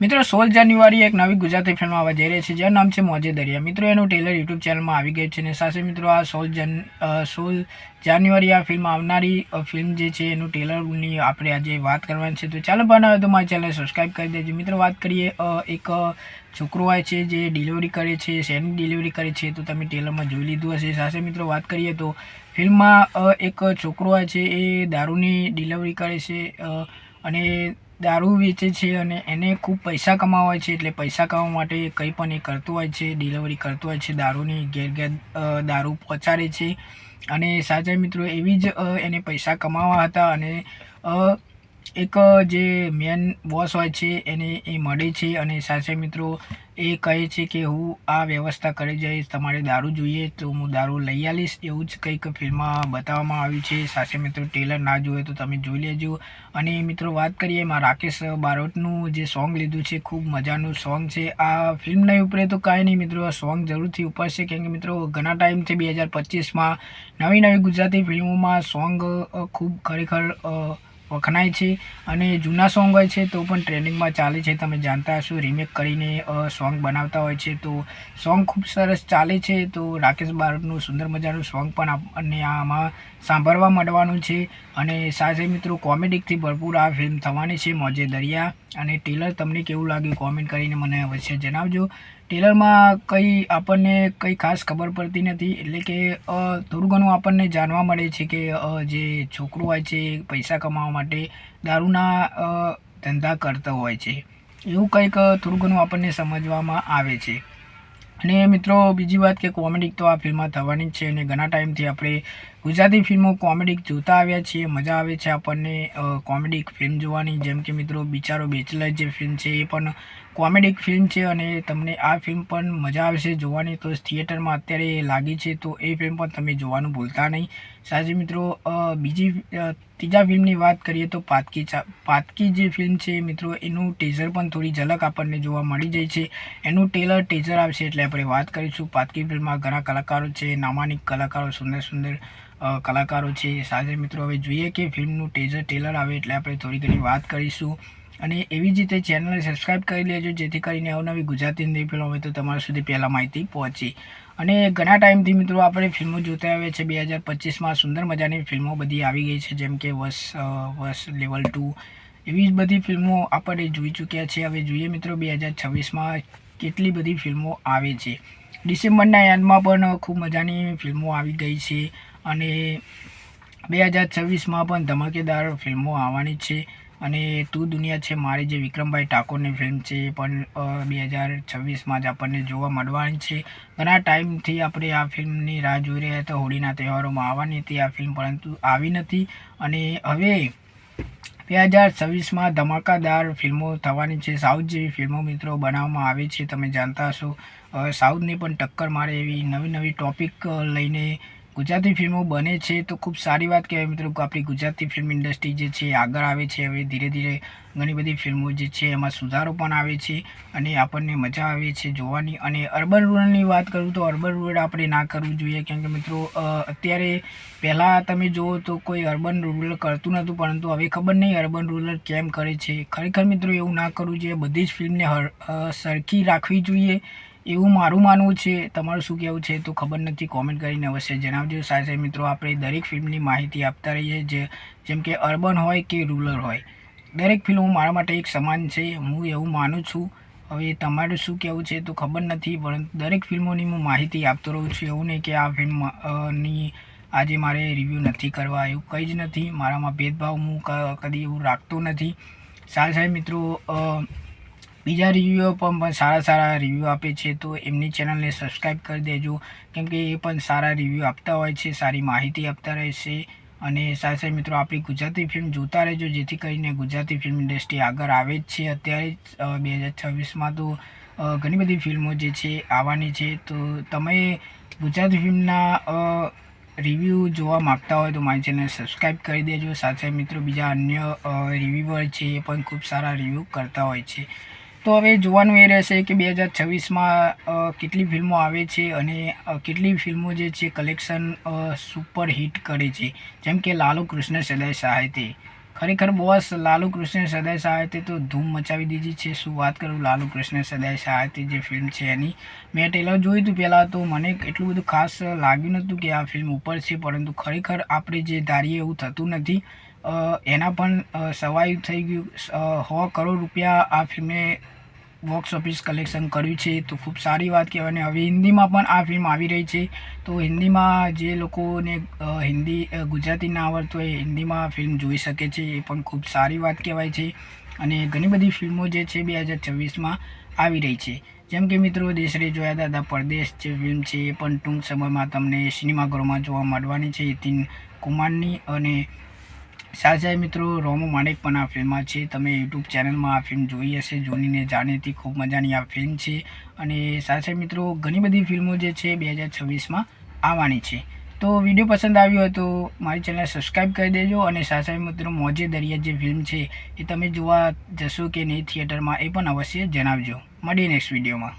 મિત્રો 16 જાન્યુઆરી એક નવી ગુજરાતી ફિલ્મ આવવા જઈ રહી છે જેનું નામ છે મોજે દરિયા। મિત્રો એનું ટ્રેલર યુટ્યુબ ચેનલમાં આવી ગયું છે અને સાથે મિત્રો આ 16 જાન્યુઆરી આ ફિલ્મ આવનારી ફિલ્મ જે છે એનું ટ્રેલરની આપણે આજે વાત કરવાની છે। તો ચાલો બનાવે તો મારી ચેનલ સબસ્ક્રાઈબ કરી દેજો। મિત્રો વાત કરીએ એક છોકરો હોય છે જે ડિલિવરી કરે છે, શેની ડિલિવરી કરે છે તો તમે ટ્રેલરમાં જોઈ લીધું હશે। સાથે મિત્રો વાત કરીએ તો ફિલ્મમાં એક છોકરો હોય છે એ દારૂની ડિલિવરી કરે છે અને દારૂ વેચે છે અને એને ખૂબ પૈસા કમાવા હોય છે, એટલે પૈસા કમાવા માટે કંઈ પણ એ કરતો હોય છે, ડિલિવરી કરતો હોય છે, દારૂની ઘેર દારૂ પહોંચાડે છે અને સાચા મિત્રો એવી જ એને પૈસા કમાવા હતા અને એક જે મેન બોસ હોય છે એને એ મળે છે અને સાચા મિત્રો એ કહે છે કે હું આ વ્યવસ્થા કરી જઈશ, તમારે દારૂ જોઈએ તો હું દારૂ લઈ આવીશ, એવું જ કંઈક ફિલ્મમાં બતાવવામાં આવ્યું છે। સાચા મિત્રો ટ્રેલર ના જોવે તો તમે જોઈ લેજો। અને મિત્રો વાત કરીએ એમાં રાકેશ બારોટનું જે સોંગ લીધું છે, ખૂબ મજાનું સોંગ છે। આ ફિલ્મ નહીં ઉપરે તો કાંઈ નહીં મિત્રો, આ સોંગ જરૂરથી ઉપરશે, કેમ કે મિત્રો ઘણા ટાઈમથી 2025માં નવી ગુજરાતી ફિલ્મોમાં સોંગ ખૂબ ખરેખર વખણાય છે અને જૂના સોંગ હોય છે તો પણ ટ્રેન્ડિંગમાં ચાલે છે। તમે જાણતા હશો રિમેક કરીને સોંગ બનાવતા હોય છે તો સોંગ ખૂબ સરસ ચાલે છે। તો રાકેશ બારોટનું સુંદર મજાનું સોંગ પણ આપણને આમાં સાંભળવા મળવાનું છે અને સાથે મિત્રો કોમેડીથી ભરપૂર આ ફિલ્મ થવાની છે મોજે દરિયા। અને ટ્રેલર તમને કેવું લાગ્યું કોમેન્ટ કરીને મને અવશ્ય જણાવજો। ટ્રેલરમાં આપણને કંઈ ખાસ ખબર પડતી નથી, એટલે કે થોડું ઘણું આપણને જાણવા મળે છે કે જે છોકરો હોય છે પૈસા કમાવા માટે દારૂના ધંધા કરતો હોય છે, એવું કંઈક થોડું ઘણું આપણને સમજવામાં આવે છે। અને મિત્રો બીજી વાત કે કોમેડી તો આ ફિલ્મમાં થવાની જ છે અને ઘણા ટાઈમથી આપણે ગુજરાતી ફિલ્મો કોમેડી જોતા આવ્યા છીએ, મજા આવે છે આપણને કોમેડી ફિલ્મ જોવાની। જેમ કે મિત્રો બિચારો બેચલર જે ફિલ્મ છે એ પણ કોમેડી ફિલ્મ છે અને તમને આ ફિલ્મ પણ મજા આવશે જોવાની। તો થિયેટરમાં અત્યારે લાગી છે તો એ ફિલ્મ પણ તમે જોવાનું ભૂલતા નહીં। સાથે મિત્રો ત્રીજા ફિલ્મની વાત કરીએ તો પાતકી જે ફિલ્મ છે મિત્રો એનું ટીઝર પણ થોડી ઝલક આપણને જોવા મળી જાય છે। એનું ટીઝર આવશે એટલે આપણે વાત કરીશું। પાતકી ફિલ્મમાં ઘણા કલાકારો છે, નામાંકિત કલાકારો, સુંદર કલાકારો છે। સાથે મિત્રો હવે જોઈએ કે ફિલ્મનું ટ્રેલર આવે એટલે આપણે થોડી ઘણી વાત કરીશું અને એવી જ રીતે ચેનલને સબસ્ક્રાઈબ કરી લેજો જેથી કરીને અવનવી ગુજરાતી હિન્દી ફિલ્મ હોય તો તમારા સુધી પહેલાં માહિતી પહોંચે। અને ઘણા ટાઈમથી મિત્રો આપણે ફિલ્મો જોતા આવ્યા છે। 2025માં સુંદર મજાની ફિલ્મો બધી આવી ગઈ છે, જેમ કે વશ લેવલ 2 એવી જ બધી ફિલ્મો આપણે જોઈ ચૂક્યા છે। હવે જોઈએ મિત્રો 2026માં કેટલી બધી ફિલ્મો આવે છે। ડિસેમ્બરના એન્ડમાં પણ ખૂબ મજાની ફિલ્મો આવી ગઈ છે અને 2026માં પણ ધમાકેદાર ફિલ્મો આવવાની છે અને તું દુનિયા છે મારી જે વિક્રમભાઈ ઠાકોરની ફિલ્મ છે એ પણ 2026માં જ આપણને જોવા મળવાની છે। ઘણા ટાઈમથી આપણે આ ફિલ્મની રાહ જોઈ રહ્યા હતા, હોળીના તહેવારોમાં આવવાની હતી આ ફિલ્મ, પરંતુ આવી નથી અને હવે 2026માં ધમાકાદાર ફિલ્મો થવાની છે। સાઉથ જેવી ફિલ્મો મિત્રો બનાવવામાં આવે છે, તમે જાણતા હશો સાઉથને પણ ટક્કર મારે એવી નવી ટોપિક લઈને ગુજરાતી ફિલ્મો બને છે તો ખૂબ સારી વાત કહેવાય મિત્રો કે આપણી ગુજરાતી ફિલ્મ ઇન્ડસ્ટ્રી જે છે આગળ આવે છે। હવે ધીરે ધીરે ઘણી બધી ફિલ્મો જે છે એમાં સુધારો પણ આવે છે અને આપણને મજા આવે છે જોવાની। અને અર્બન રૂરલની વાત કરું તો અર્બન રૂરલ આપણે ના કરવું જોઈએ, કેમ કે મિત્રો અત્યારે પહેલાં તમે જુઓ તો કોઈ અર્બન રૂરલ કરતું નહોતું, પરંતુ હવે ખબર નહીં અર્બન રૂરલ કેમ કરે છે। ખરેખર મિત્રો એવું ના કરવું જોઈએ, બધી જ ફિલ્મને સરખી રાખવી જોઈએ એવું મારું માનવું છે। તમારું શું કહેવું છે તો ખબર નથી, કોમેન્ટ કરીને અવશ્ય જણાવજો। સાથે મિત્રો આપણે દરેક ફિલ્મની માહિતી આપતા રહીએ, જેમ કે અર્બન હોય કે રૂરલ હોય, દરેક ફિલ્મો મારા માટે એક સમાન છે, હું એવું માનું છું। હવે તમારું શું કહેવું છે તો ખબર નથી, પરંતુ દરેક ફિલ્મોની હું માહિતી આપતો રહું છું। એવું નહીં કે આ ફિલ્મની આજે મારે રિવ્યૂ નથી કરવા, એવું કંઈ જ નથી, મારામાં ભેદભાવ હું કદી એવું રાખતો નથી। સાથે મિત્રો બીજા રિવ્યૂઓ પણ સારા રિવ્યૂ આપે છે તો એમની ચેનલને સબસ્ક્રાઈબ કરી દેજો, કેમ કે એ પણ સારા રિવ્યૂ આપતા હોય છે, સારી માહિતી આપતા રહેશે। અને સાથે મિત્રો આપણી ગુજરાતી ફિલ્મ જોતા રહેજો જેથી કરીને ગુજરાતી ફિલ્મ ઇન્ડસ્ટ્રી આગળ આવે જ છે। અત્યારે 2026માં તો ઘણી બધી ફિલ્મો જે છે આવવાની છે, તો તમે ગુજરાતી ફિલ્મના રિવ્યૂ જોવા માગતા હોય તો મારી ચેનલ સબસ્ક્રાઈબ કરી દેજો। સાથે મિત્રો બીજા અન્ય રિવ્યૂઅર છે એ પણ ખૂબ સારા રિવ્યૂ કરતા હોય છે। તો હવે જોવાનું એ રહેશે કે 2026માં કેટલી ફિલ્મો આવે છે અને કેટલી ફિલ્મો જે છે કલેક્શન સુપર હિટ કરે છે, જેમ કે લાલુ કૃષ્ણ સદાય સહાયતે ખરેખર બોસ લાલુ કૃષ્ણ સદાય સહાયતે તો ધૂમ મચાવી દીધી છે. શું વાત કરું, લાલુ કૃષ્ણ સદાય સહાયતે જે ફિલ્મ છે એની મેં ટ્રેલર જોયું હતું પહેલાં, તો મને એટલું બધું ખાસ લાગ્યું નહોતું કે આ ફિલ્મ ઉપર છે, પરંતુ ખરેખર આપણે જે ધારીએ એવું થતું નથી. એના પણ સવાયું થઈ ગયું. 100 કરોડ રૂપિયા આ ફિલ્મે બોક્સ ઓફિસ કલેક્શન કર્યું છે, તો ખૂબ સારી વાત કહેવાય. અને હવે હિન્દીમાં પણ આ ફિલ્મ આવી રહી છે, તો હિન્દીમાં જે લોકોને ગુજરાતી ના આવડતું હોય હિન્દીમાં ફિલ્મ જોઈ શકે છે, એ પણ ખૂબ સારી વાત કહેવાય છે. અને ઘણી બધી ફિલ્મો જે છે 2026માં આવી રહી છે. જેમ કે મિત્રો દેશરે જોયા દાદા પરદેશ જે ફિલ્મ છે એ પણ ટૂંક સમયમાં તમને સિનેમાઘરોમાં જોવા મળવાની છે નીતિન કુમારની. અને સાથે મિત્રો રોમો માણેક પણ આ ફિલ્મમાં છે. તમે યુટ્યુબ ચેનલમાં આ ફિલ્મ જોઈ હશે, જોઈને જાણીતી ખૂબ મજાની આ ફિલ્મ છે. અને સાથે મિત્રો ઘણી બધી ફિલ્મો જે છે 2026માં આવવાની છે. તો વિડીયો પસંદ આવ્યો હોય તો મારી ચેનલ સબસ્ક્રાઈબ કરી દેજો. અને સાથે મિત્રો મોજે દરિયા જે ફિલ્મ છે એ તમે જોવા જશો કે નહીં થિયેટરમાં, એ પણ અવશ્ય જણાવજો. મળીએ નેક્સ્ટ વિડીયોમાં.